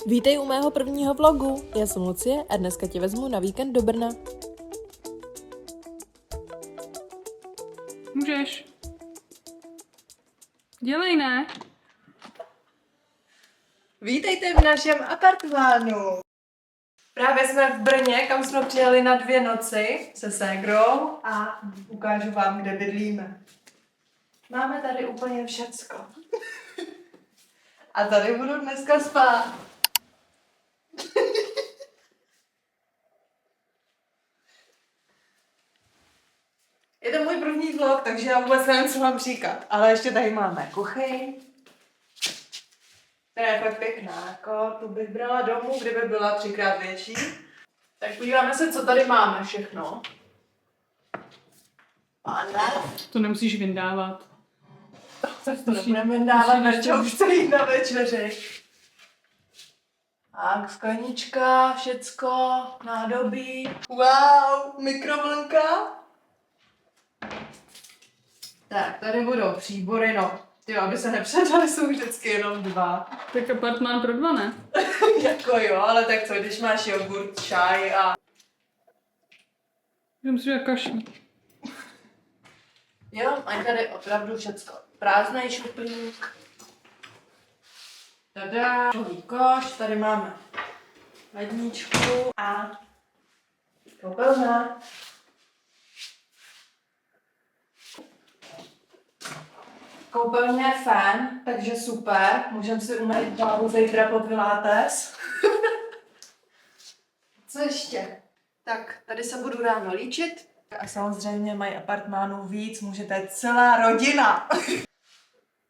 Vítej u mého prvního vlogu. Já jsem Lucie a dneska tě vezmu na víkend do Brna. Můžeš. Dělej, ne? Vítejte v našem apartmánu. Právě jsme v Brně, kam jsme přijeli na 2 noci se ségrou a ukážu vám, kde bydlíme. Máme tady úplně všecko. A tady budu dneska spát. Je to můj první vlog, takže já vůbec nevím, co mám říkat. Ale ještě tady máme kuchyň. To je fakt pěkná, jako tu bych brala domů, kdyby byla 3krát větší. Tak podíváme se, co tady máme všechno. Pane. To nemusíš vyndávat. Tak to nebudeme dávat, Verča už chce jít na večeři. Tak, sklenička, všecko, nádobí. Wow, mikrovlnka. Tak, tady budou příbory, no. Jo, aby se nepředali, jsou vždycky jenom 2. Tak apartmán pro 2, ne? Jako jo, ale tak co, když máš jogurt, čaj a... Že musíš jak kaší. Jo, mají tady opravdu všecko. Prázdnej šuplík. Tada, koš, tady máme ledničku a koupelna. Koupelně je fén, takže super. Můžeme si umýt hlavu zítra po pilates. Co ještě? Tak, tady se budu ráno líčit. A samozřejmě mají apartmánů víc, můžete celá rodina.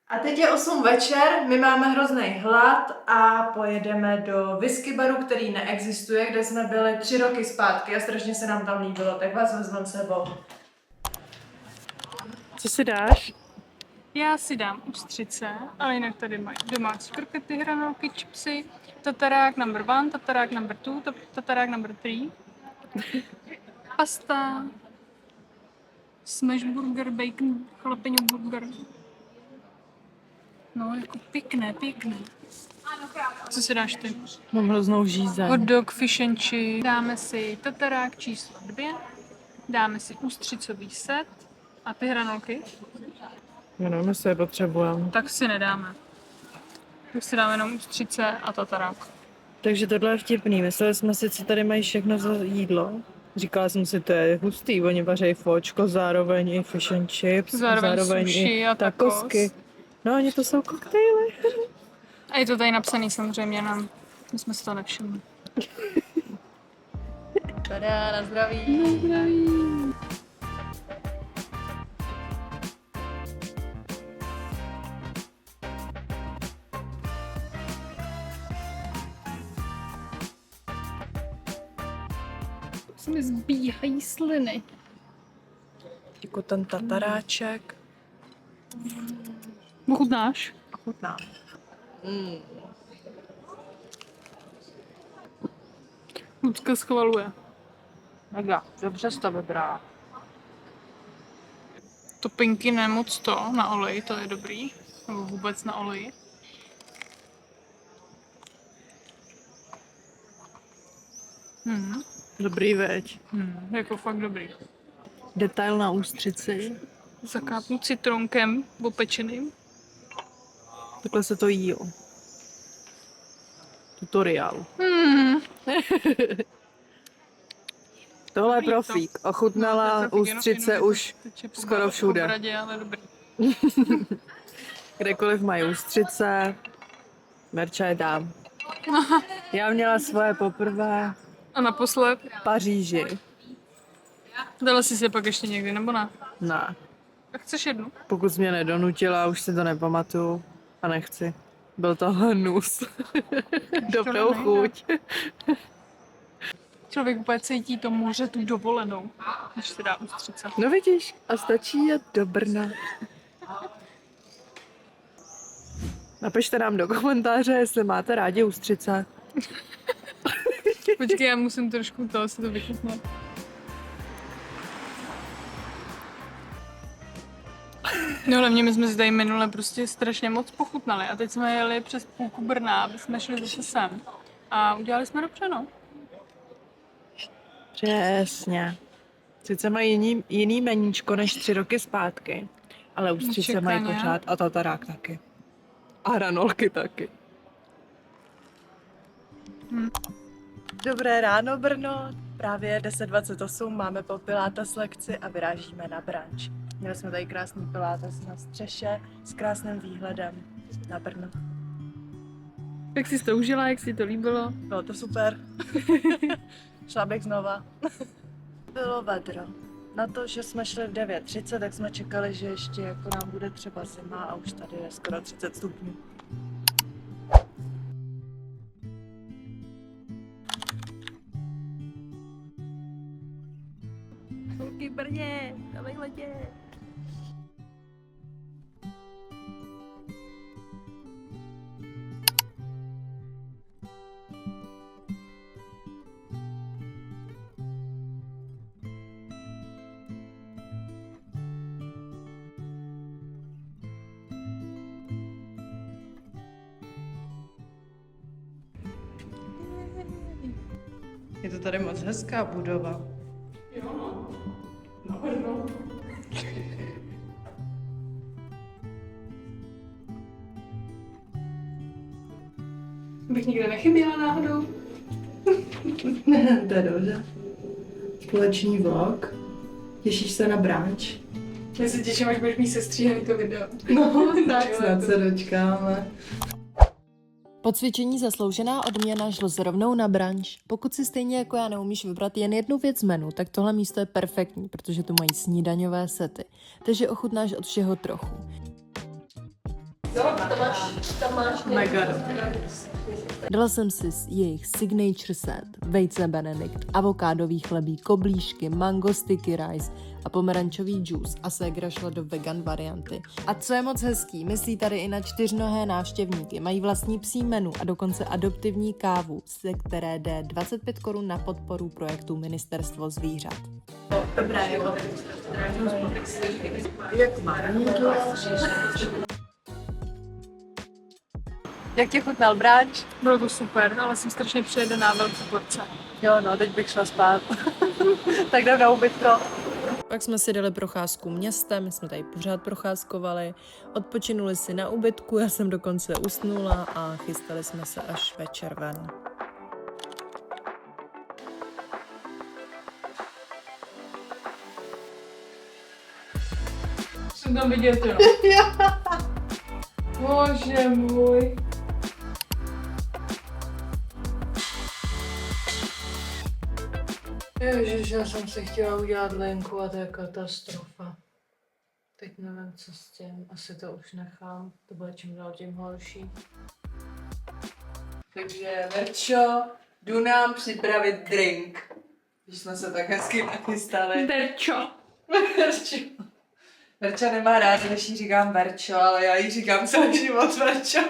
A teď je 8 večer, my máme hrozný hlad a pojedeme do whisky baru, který neexistuje, kde jsme byli 3 roky zpátky a strašně se nám tam líbilo, tak vás vezmeme sebou. Co si dáš? Já si dám ustřice, ale jinak tady mají domácí krokety, hranolky, chipsy, tatarák number 1, tatarák number 2, tatarák number 3, pasta, smash burger, bacon, jalapeno burger. No, jako pěkné. Co si dáš ty? Mám hroznou žízeň. Hot dog, fish and chips. Dáme si tatarák číslo 2, dáme si ústřicový set a ty hranolky. Já nevím, jestli je potřebujeme. Tak si nedáme. Tak si dáme jenom ústřice a tatarák. Takže tohle je vtipný. Mysleli jsme si, co tady mají všechno za jídlo. Říkala jsem si, to je hustý, oni vařejí fočko, zároveň i fish and chips, Zároveň sushi i a tacos. takosky. No, oni to jsou koktejly. A je to tady napsaný samozřejmě nám. My jsme si to nevšimli. Tada, na zdraví. Na zdraví. Se mi zbíhají sliny. Jako ten tataráček. Ochutnáš? Chutná. Lucka schvaluje. Mega, dobře jsi to vybrala. Topinky nemoc to, na olej, to je dobrý. Nebo vůbec na oleji. Dobrý veď. Jako fakt dobrý. Detail na ústřici. Zakápnu citronkem opečeným. Takhle se to jí, jo. Tutoriál. Tohle je profík. Ochutnala ústřice už skoro všude. Obradě, ale dobrý. Kdekoliv mají ústřice, Merča je dám. Já měla svoje poprvé A naposled, v Paříži. dala jsi se pak ještě někdy, nebo ne? Ne, Tak chceš jednu? pokud jsi mě nedonutila, už si to nepamatuju a nechci. Byl to hnus. Dobrou chuť. Člověk úplně cítí to moře, tu dovolenou, když se dá ústřice. No vidíš, a stačí jet do Brna. Napište nám do komentáře, jestli máte rádi ústřice. Počkej, já musím trošku si to vychutnat. No hlavně my jsme si tady minule prostě strašně moc pochutnali a teď jsme jeli přes půlku Brna, aby jsme šli zase sem. A udělali jsme dobře, no. Přesně. Sice mají jiný meníčko než 3 roky zpátky, ale ústřice mají Nečekaně. pořád a tatarák taky. A hranolky taky. Dobré ráno, Brno. Právě 10:28, máme po pilates lekci a vyrážíme na branč. Měli jsme tady krásný pilates na střeše s krásným výhledem na Brno. Jak jsi to užila, jak jsi to líbilo? Bylo to super. Šla bych znova. Bylo vedro. Na to, že jsme šli v 9:30, tak jsme čekali, že ještě jako nám bude třeba zima a už tady je skoro 30 stupňů. Holky Brně, na výletě. Je to tady moc hezká budova. Jo, no. Na Brno. Bych nikde nechyběla náhodou. To je dobře. Společný vlog. Těšíš se na branč? Já se těším, až budeš mít sestříhaný to video. No, tak snad se dočkáme. Po cvičení zasloužená odměna, šlo se rovnou na branč. Pokud si stejně jako já neumíš vybrat jen jednu věc z menu, tak tohle místo je perfektní, protože tu mají snídaňové sety. Takže ochutnáš od všeho trochu. Mega dobrý. Dala jsem si jejich signature set, vejce benedikt, avokádový chlebí, koblížky, mango sticky rice a pomerančový džus a ségra šla do vegan varianty. A co je moc hezký, myslí tady i na 4nohé návštěvníky, mají vlastní psí menu a dokonce adoptivní kávu, ze které jde 25 Kč na podporu projektu Ministerstvo zvířat. Dobré, jak má jídlo? Jak tě chutnal branč? Bylo to super, ale jsem strašně přejedená velkou porce. Jo, no, teď bych šla spát. Tak jdem na ubytko. Pak jsme si dali procházku městem, my jsme tady pořád procházkovali, odpočinuli si na ubytku, já jsem dokonce usnula a chystali jsme se až večer ven. Jsem tam vidět, jo. Bože můj. Ježiš, já jsem si chtěla udělat linku a to je katastrofa. Teď nevím, co s tím, asi to už nechám, to bude čím dál tím horší. Takže Verčo, jdu nám připravit drink. Když jsme se tak hezky nachystali. Derčo. Verčo. Verča nemá rád, když jí říkám Verčo, ale já jí říkám celý život Verčo.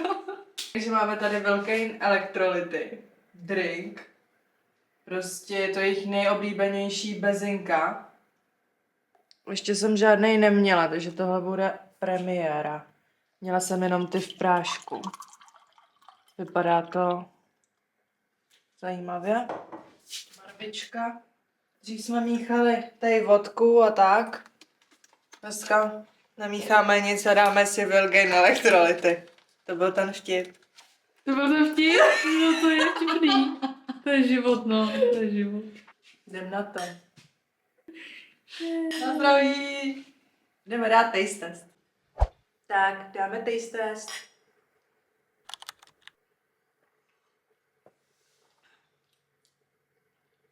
Takže máme tady velký elektrolyty. Drink. Prostě je to jejich nejoblíbenější bezinka. Ještě jsem žádnej neměla, takže tohle bude premiéra. Měla jsem jenom ty v prášku. Vypadá to zajímavě. Barvička. Dřív jsme míchali tady vodku a tak. Dneska nemícháme nic a dáme si Vilgain elektrolyty. To byl ten vtip. To byl ten vtip? No to je vtipný. To je život, no. To je život. Jdem na to. Na zdraví. Jdeme dát taste test. Tak, dáme taste test.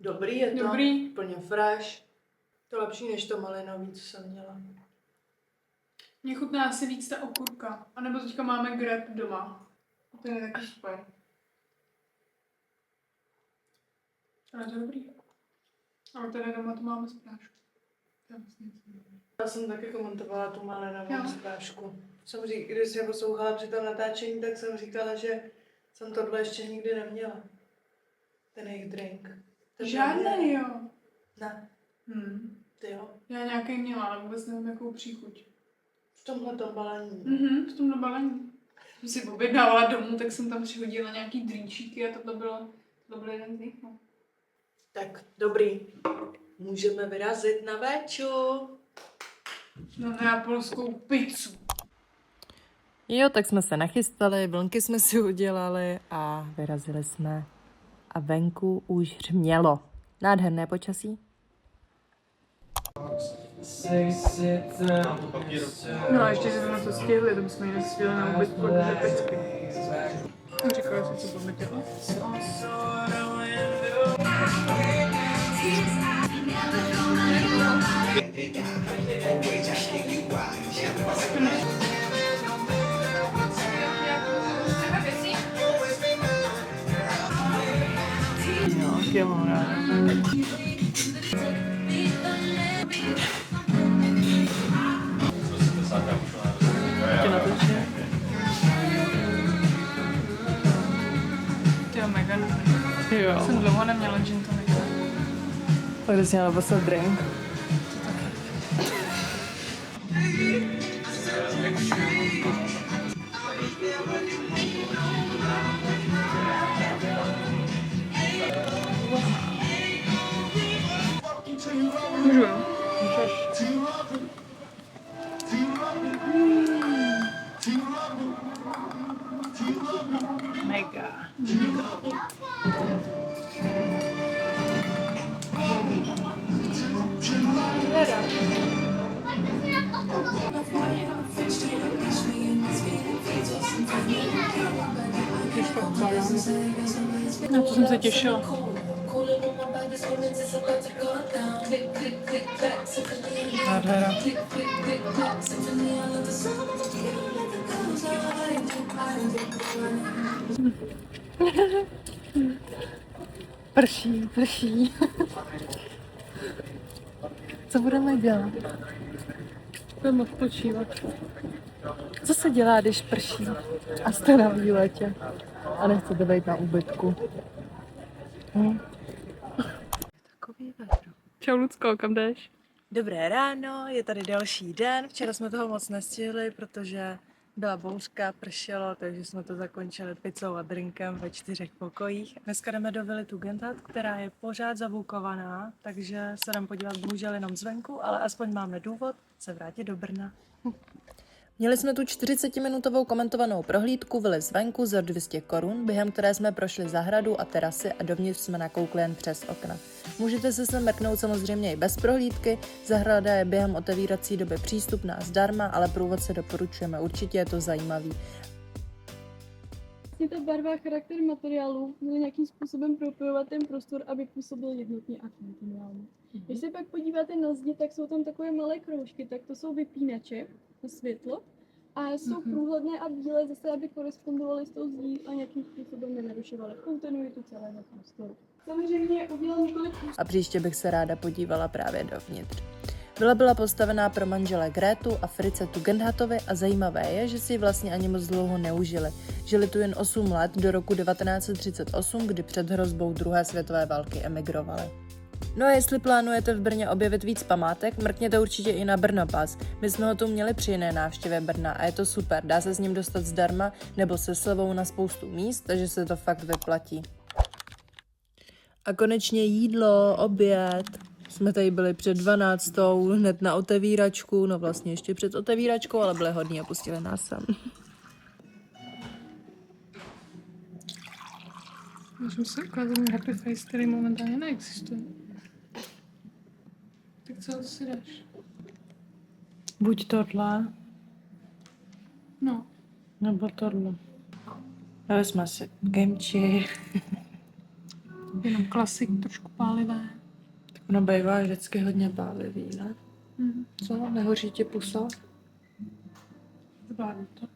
Dobrý je to. Dobrý. Plně fresh. To lepší než to malinový, co jsem měla. Mně chutná asi víc ta okurka. A nebo teďka máme grab doma. To je taky super. Ale to je dobrý. Ale tady doma to máme z prášku. To je vlastně nic dobrý. Já jsem taky komentovala tu Jo. malinovou zprášku. Když jsem poslouchala při tom natáčení, tak jsem říkala, že jsem tohle ještě nikdy neměla. Ten jejich drink. To Žádný, jo. Ne, ty jo. Já nějaký měla, ale vůbec nevím, jakou příchuť. V tomhle tom balení. V tom balení. jsem si objednávala domů, tak jsem tam přihodila nějaký drínčíky a to byl jeden z nich. No. Tak, dobrý. Můžeme vyrazit na véču. Na neapolskou pizzu. Jo, tak jsme se nachystali, vlnky jsme si udělali a vyrazili jsme. A venku už hřmělo. Nádherné počasí. No a ještě jsme na to stihli, to bychom jinak stihli na ubytku do pecky. Říkala si, co budeme dělat. No, já mám ráda. Tě natočí? Tyjo, mega dobrý. Jo. Jsem dlouho neměla gin tonic. Tak jsi měla poslat drink. Můžu, jo? Mega. Na to jsem se těšila. Nádhera. Prší, prší. Co budeme dělat? Budeme odpočívat. Co se dělá, když prší a jste na výletě a nechcete být na úbytku? Takový vedro. Čau, Lucko, kam jdeš? Dobré ráno, je tady další den. Včera jsme toho moc nestihli, protože byla bouřka, pršelo, takže jsme to zakončili pizzou a drinkem ve 4 pokojích. Dneska jdeme do vily Tugendhat, která je pořád zavukovaná, takže se jdeme podívat bohužel jenom zvenku, ale aspoň máme důvod se vrátit do Brna. Měli jsme tu 40-minutovou komentovanou prohlídku vily zvenku za 200 korun, během které jsme prošli zahradu a terasy a dovnitř jsme nakoukli jen přes okna. Můžete se sem mrknout samozřejmě i bez prohlídky, zahrada je během otevírací doby přístupná zdarma, ale průvodce doporučujeme, určitě je to zajímavý. Vlastně ta barva a charakter materiálu měly nějakým způsobem propojovat ten prostor, aby působil jednotně a kontinuálně. Když se pak podíváte na zdi, tak jsou tam takové malé kroužky, tak to jsou vypínače na světlo a jsou průhledné a bílé zase, aby korespondovaly s tou zdí a nějakým způsobem nenarušovaly kontinuitu celého prostoru. Samozřejmě udělám několik A příště bych se ráda podívala právě dovnitř. Vila byla postavená pro manžele Grétu a Frice Tugendhatovi a zajímavé je, že si ji vlastně ani moc dlouho neužili. Žili tu jen 8 let do roku 1938, kdy před hrozbou druhé světové války emigrovali. No a jestli plánujete v Brně objevit víc památek, mrkněte určitě i na Brnopass. My jsme ho tu měli při jiné návštěvě Brna a je to super, dá se s ním dostat zdarma nebo se slevou na spoustu míst, takže se to fakt vyplatí. A konečně jídlo, oběd. Jsme tady byli před 12. hned na otevíračku, no vlastně ještě před otevíračkou, ale byli hodní a pustili nás sem. Můžeme si ukázat můj happy face, který momentálně neexistuje. Tak co si dáš? Buď tohle, No, nebo tohle. Dali jsme si kimchi. jenom klasik, trošku pálivé. Ono bývá vždycky hodně pálivý, ne? Co? Nehoří ti pusa? Zvládnu to.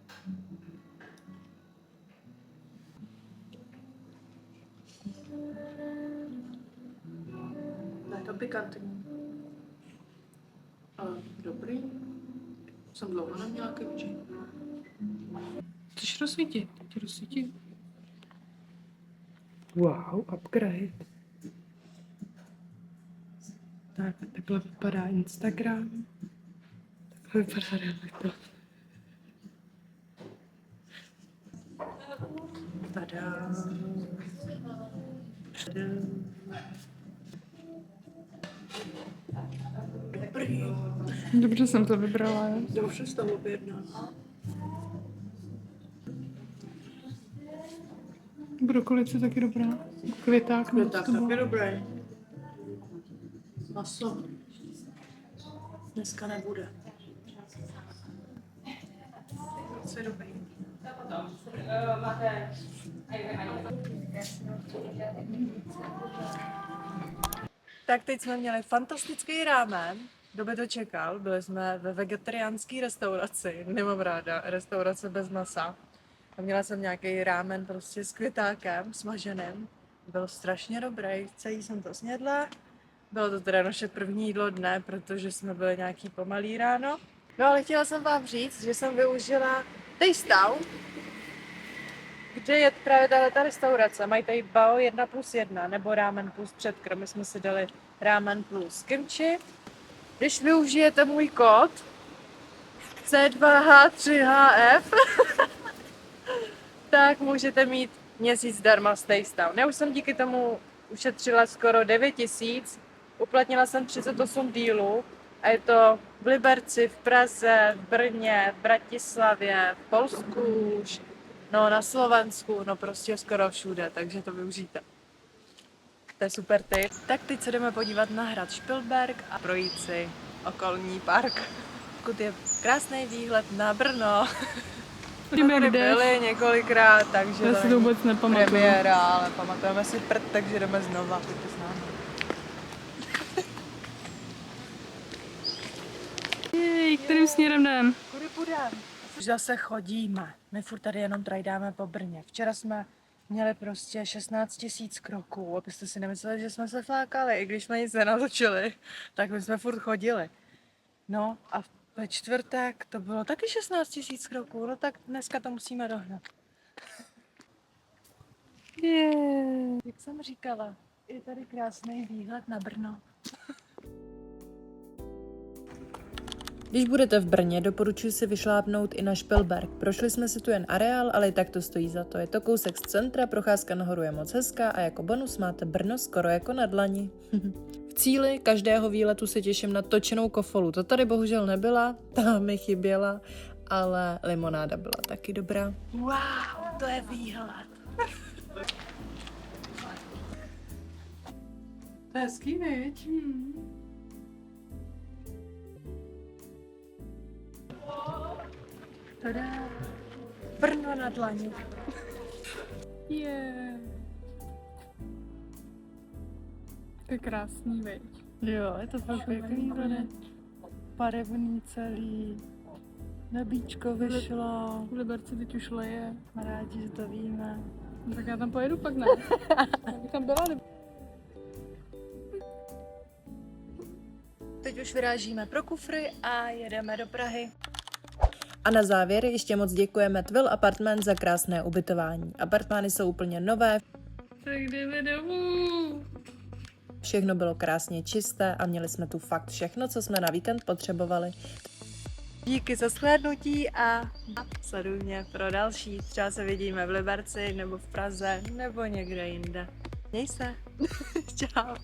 Ne, to pikantní. Ale dobrý. Jsem dlouho neměla kimchi. Chceš rozsvítit? Ti rozsvítí. Wow, upgrade. Tak, takhle vypadá Instagram. Takhle vypadá realita. Tada. Dobrý. Dobře jsem to vybrala, jo? Dobře s toho objednat. Brokolice taky dobrá. Květák. No tak taky dobrý. Maso. Dneska nebude. Co je dobrý? Tak teď jsme měli fantastický rámen. Kdo by to čekal? Byli jsme ve vegetariánské restauraci. Nemám ráda restaurace bez masa. A měla jsem nějaký rámen prostě s květákem smaženým. Byl strašně dobrý, celý jsem to snědla. Bylo to teda naše první jídlo dne, protože jsme byli nějaký pomalý ráno. No ale chtěla jsem vám říct, že jsem využila Taste, kde je právě ta restaurace. Mají tady bao 1+1 nebo rámen plus předkrm. My jsme si dali rámen plus kimchi. Když využijete můj kód C2H3HF, tak můžete mít měsíc zdarma z Taste. Já už jsem díky tomu ušetřila skoro 9 000, uplatnila jsem 38 dílů a je to v Liberci, v Praze, v Brně, v Bratislavě, v Polsku už, no na Slovensku, no prostě skoro všude, takže to využijte. To je super tip. Tak teď se jdeme podívat na hrad Špilberk a projít si okolní park. Pokud je krásný výhled na Brno. Víme, Tady kde. byli několikrát, takže Já si to vůbec nepamatuju. premiéra, ale pamatujeme si prd, takže jdeme znova. Pojďte s námi. Jej, kterým směrem jdem? Kudy půjdem? Už zase chodíme. My furt tady jenom trajdáme po Brně. Včera jsme měli prostě 16 000 kroků, abyste si nemysleli, že jsme se flákali. I když jsme nic nenatočili, tak my jsme furt chodili. No a ve čtvrtek to bylo taky 16 000 kroků, no tak dneska to musíme dohnat. Jak jsem říkala, je tady krásný výhled na Brno. Když budete v Brně, doporučuji si vyšlápnout i na Špilberk. Prošli jsme si tu jen areál, ale i tak to stojí za to. Je to kousek z centra, procházka nahoru je moc hezká a jako bonus máte Brno skoro jako na dlani. V cíli každého výletu se těším na točenou kofolu. To tady bohužel nebyla, ta mi chyběla, ale limonáda byla taky dobrá. Wow, to je výhled. To je hezký, viď? Tada. Brno na dlani. To je krásný, veď. Jo, je to fakt pěkný tady. Barevný celý. Nebíčko vyšlo. V Liberci teď už leje. Rádi, že to víme. No, tak já tam pojedu pak, ne? Já bych tam byla, Teď už vyrážíme pro kufry a jedeme do Prahy. A na závěr ještě moc děkujeme Twill Apartment za krásné ubytování. Apartmány jsou úplně nové, tak jdeme domů. všechno bylo krásně čisté a měli jsme tu fakt všechno, co jsme na víkend potřebovali. Díky za shlédnutí a sleduj mě pro další. Třeba se vidíme v Liberci, nebo v Praze, nebo někde jinde. Měj se. Čau.